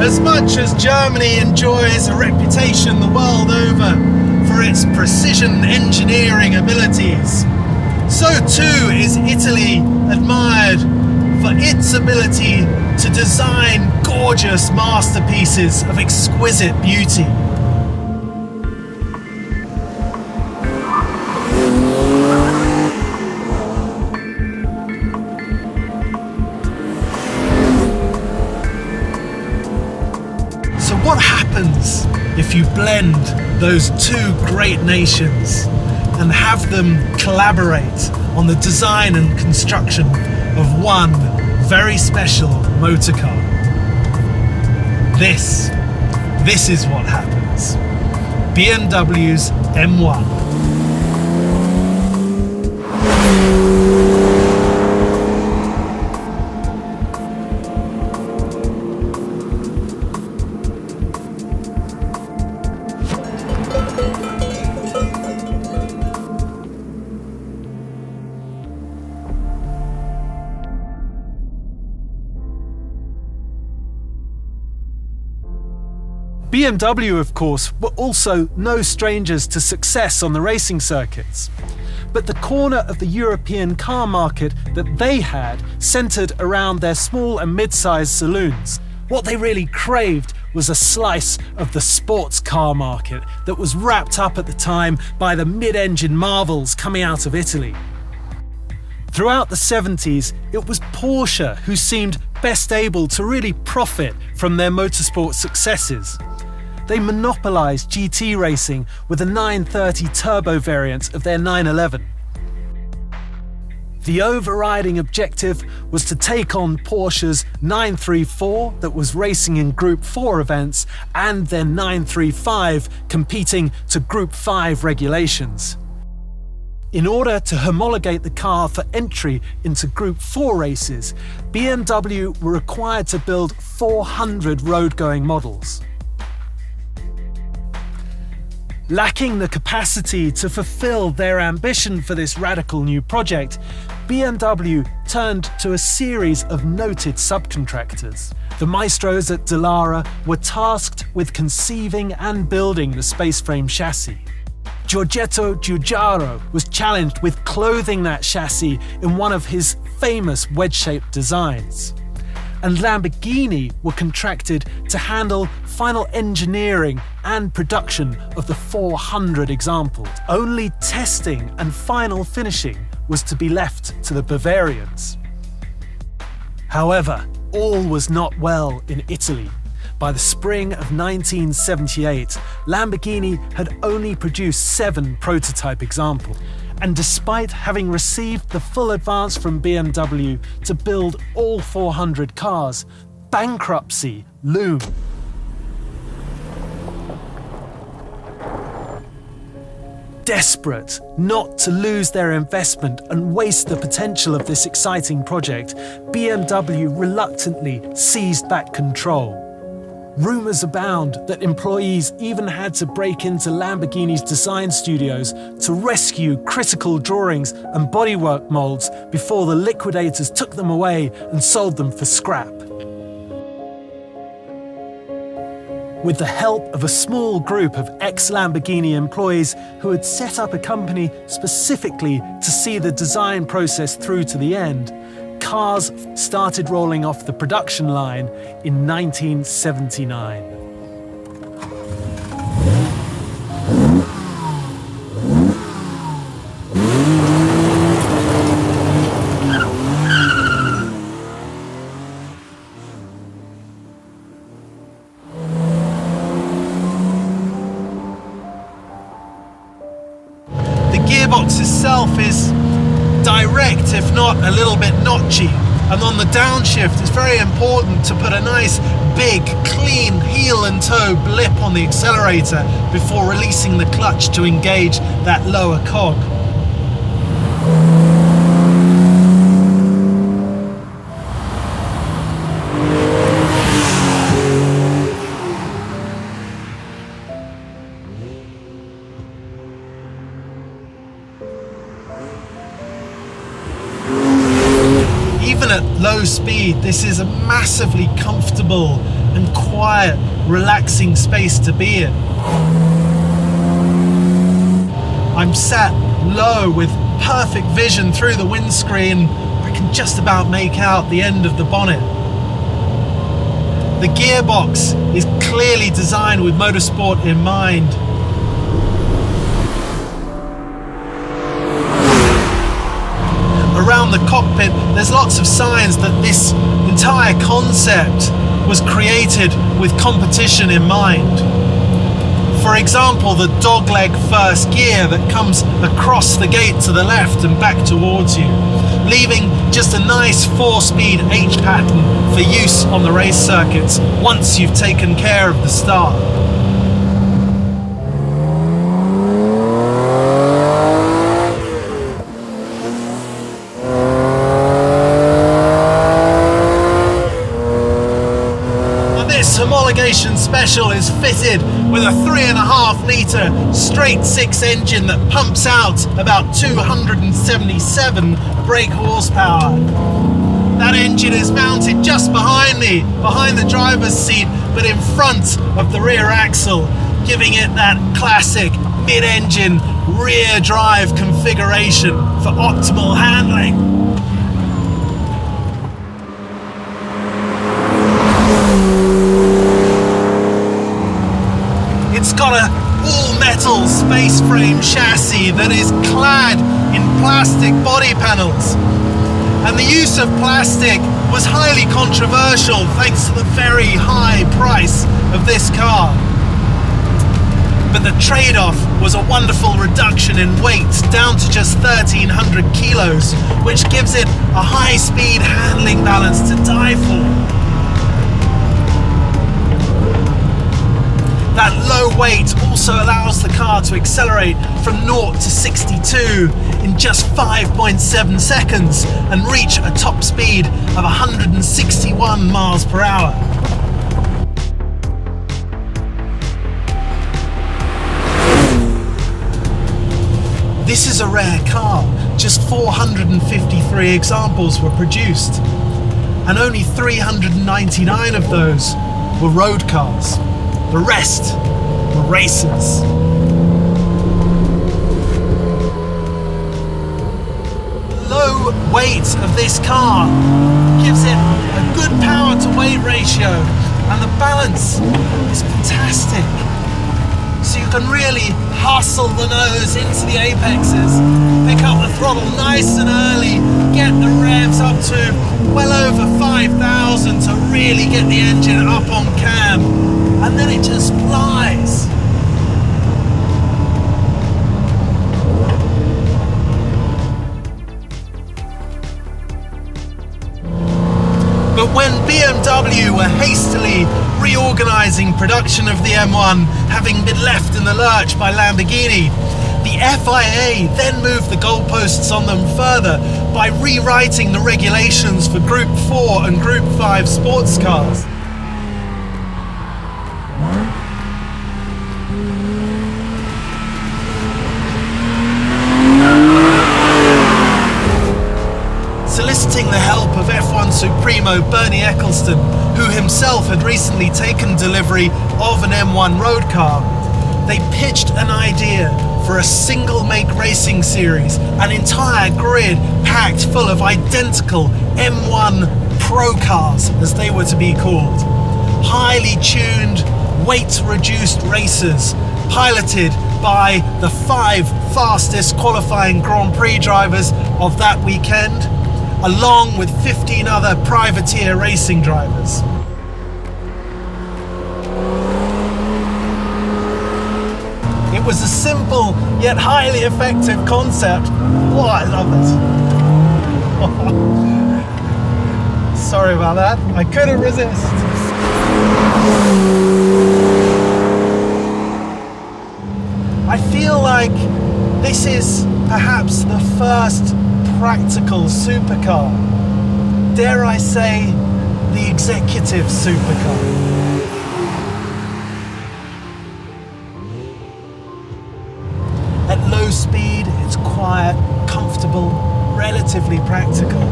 As much as Germany enjoys a reputation the world over for its precision engineering abilities, so too is Italy admired for its ability to design gorgeous masterpieces of exquisite beauty. So what happens if you blend those two great nations and have them collaborate on the design and construction of one very special motor car? This is what happens. BMW's M1. BMW, of course, were also no strangers to success on the racing circuits. But the corner of the European car market that they had centred around their small and mid-sized saloons. What they really craved was a slice of the sports car market that was wrapped up at the time by the mid-engine marvels coming out of Italy. Throughout the 70s, it was Porsche who seemed best able to really profit from their motorsport successes. They monopolised GT racing with the 930 turbo variant of their 911. The overriding objective was to take on Porsche's 934 that was racing in Group 4 events and their 935 competing to Group 5 regulations. In order to homologate the car for entry into Group 4 races, BMW were required to build 400 road-going models. Lacking the capacity to fulfill their ambition for this radical new project, BMW turned to a series of noted subcontractors. The maestros at Dallara were tasked with conceiving and building the spaceframe chassis. Giorgetto Giugiaro was challenged with clothing that chassis in one of his famous wedge-shaped designs. And Lamborghini were contracted to handle final engineering and production of the 400 examples. Only testing and final finishing was to be left to the Bavarians. However, all was not well in Italy. By the spring of 1978, Lamborghini had only produced 7 prototype examples. And despite having received the full advance from BMW to build all 400 cars, bankruptcy loomed. Desperate not to lose their investment and waste the potential of this exciting project, BMW reluctantly seized back control. Rumours abound that employees even had to break into Lamborghini's design studios to rescue critical drawings and bodywork moulds before the liquidators took them away and sold them for scrap. With the help of a small group of ex-Lamborghini employees who had set up a company specifically to see the design process through to the end, cars started rolling off the production line in 1979. The gearbox itself is direct, if not a little bit notchy, and on the downshift it's very important to put a nice big clean heel and toe blip on the accelerator before releasing the clutch to engage that lower cog. Even at low speed, this is a massively comfortable and quiet, relaxing space to be in. I'm sat low with perfect vision through the windscreen. I can just about make out the end of the bonnet. The gearbox is clearly designed with motorsport in mind. Around the cockpit, there's lots of signs that this entire concept was created with competition in mind. For example, the dogleg first gear that comes across the gate to the left and back towards you, leaving just a nice 4-speed H pattern for use on the race circuits once you've taken care of the start. Homologation Special is fitted with a 3.5 litre straight 6 engine that pumps out about 277 brake horsepower. That engine is mounted just behind me, behind the driver's seat, but in front of the rear axle, giving it that classic mid-engine rear drive configuration for optimal handling. It's got a all-metal space frame chassis that is clad in plastic body panels. And the use of plastic was highly controversial thanks to the very high price of this car. But the trade-off was a wonderful reduction in weight down to just 1,300 kilos, which gives it a high-speed handling balance to die for. That low weight also allows the car to accelerate from 0 to 62 in just 5.7 seconds and reach a top speed of 161 miles per hour. This is a rare car. Just 453 examples were produced, and only 399 of those were road cars. The rest were racers. The low weight of this car gives it a good power to weight ratio, and the balance is fantastic. So you can really hustle the nose into the apexes, pick up the throttle nice and early, get the revs up to well over 5,000 to really get the engine up on cam, and then it just flies. But when BMW were hastily reorganizing production of the M1, having been left in the lurch by Lamborghini, the FIA then moved the goalposts on them further by rewriting the regulations for Group 4 and Group 5 sports cars. Soliciting the help of F1 Supremo Bernie Eccleston, who himself had recently taken delivery of an M1 road car, they pitched an idea for a single-make racing series, an entire grid packed full of identical M1 Pro cars, as they were to be called. Highly tuned, weight-reduced racers, piloted by the 5 fastest qualifying Grand Prix drivers of that weekend, along with 15 other privateer racing drivers. It was a simple yet highly effective concept. Oh, I love it. Sorry about that, I couldn't resist. I feel like this is perhaps the first practical supercar. Dare I say, the executive supercar. At low speed, it's quiet, comfortable, relatively practical.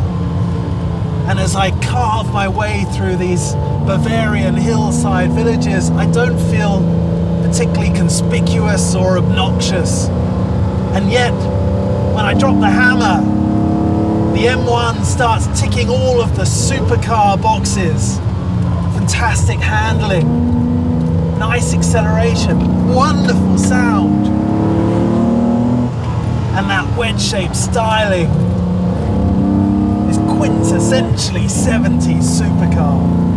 And as I carve my way through these Bavarian hillside villages, I don't feel particularly conspicuous or obnoxious. And yet, when I drop the hammer, the M1 starts ticking all of the supercar boxes. Fantastic handling, nice acceleration, wonderful sound, and that wedge-shaped styling is quintessentially 70s supercar.